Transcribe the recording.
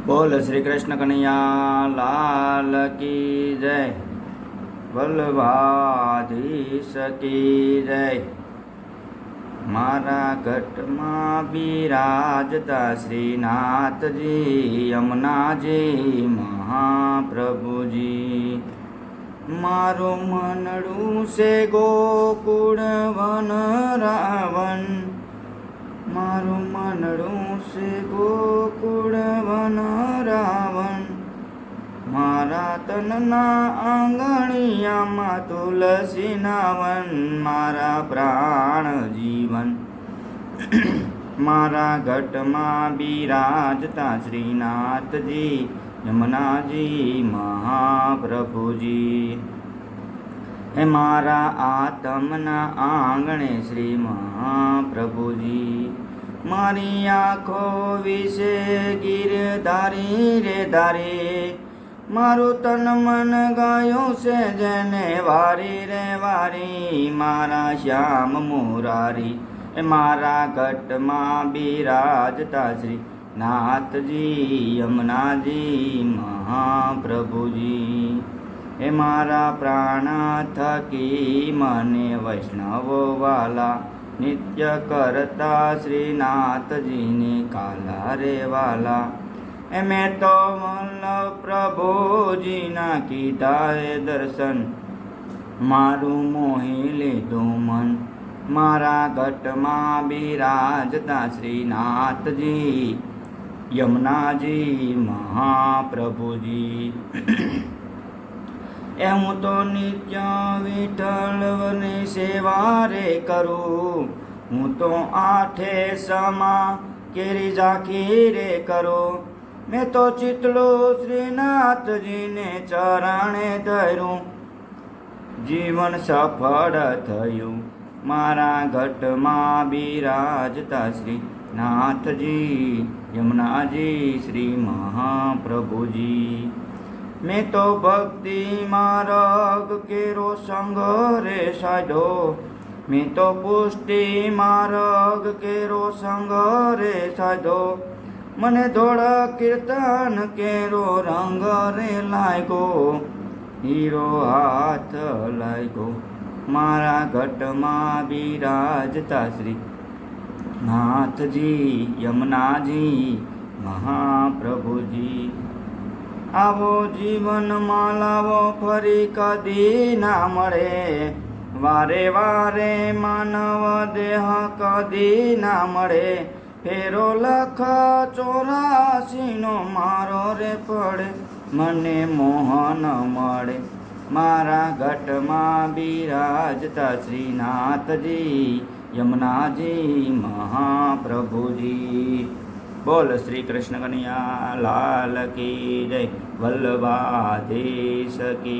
बोल श्री कृष्ण कन्हैया लाल की जय। वल्लभाधीश की जय। मारा घटમાં બિરાજતા શ્રીનાથજી યમુનાજી મહાપ્રભુજી। મારું મનડું છે ગોકુળ વન રાવણ, મારું મનડું છે ગોકુળ વન રાવણ। મારા તનના આંગણિયામાં તુલસી નાવન, મારા પ્રાણ જીવન। મારા ઘટમાં બિરાજતા શ્રીનાથજી યમુનાજી મહાપ્રભુજી। હે મારા આત્મના આંગણે શ્રી મહાપ્રભુજી। મારી આંખો વિશે ગીરધારી રે ધારી, મારું તન મન ગાયું છે જેને વારી રે વારી। મારા શ્યામ મુરારી એ મારા ઘટમાં બિરાજતા શ્રી નાથજી યમુનાજી મહાપ્રભુજી। એ મારા પ્રાણ થકી મને વૈષ્ણવો વાલા, નિત્ય કરતા શ્રીનાથજીને કાલા રે વાલા। એ મેં તો વલ્લભ પ્રભુજીના કીધા એ દર્શન, મારું મોહી લીધું મન। મારા ઘટમાં બિરાજતા શ્રીનાથજી યમુનાજી મહાપ્રભુજી। એ હું તો નિત્ય વિઠ્ઠલની સેવા રે કરું, હું તો આઠે સમા કેરી ઝાંખી રે કરું। મેં તો ચિતળું શ્રીનાથજીને ચરણે ધર્યું, જીવન સફળ થયું। મારા ઘટમાં બિરાજતા શ્રી નાથજી યમુનાજી શ્રી મહાપ્રભુજી। મેં તો ભક્તિ માર્ગ કેરો સંગ રે સાધો, મેં તો પુષ્ટિ માર્ગ કેરો સંગ રે સાધો। મને ધોળા કીર્તન કેરો રંગ રે લાગ્યો, હીરો હાથ લાગ્યો। મારા ઘટમાં બિરાજતા શ્રી નાથજી યમુનાજી મહાપ્રભુજી। આવો જીવનમાં લાવો ફરી કદી ના મળે, વારે વારે માનવ દેહ કદી ના મળે। ફેરો લખ 84નો મારો રે પડે, મને મોહન મળે। મારા ઘટમાં બિરાજતા શ્રીનાથજી યમુનાજી મહાપ્રભુજી। બોલ શ્રી કૃષ્ણ કન્હૈયા લાલ કી જય। વલ્લભાધીશ કી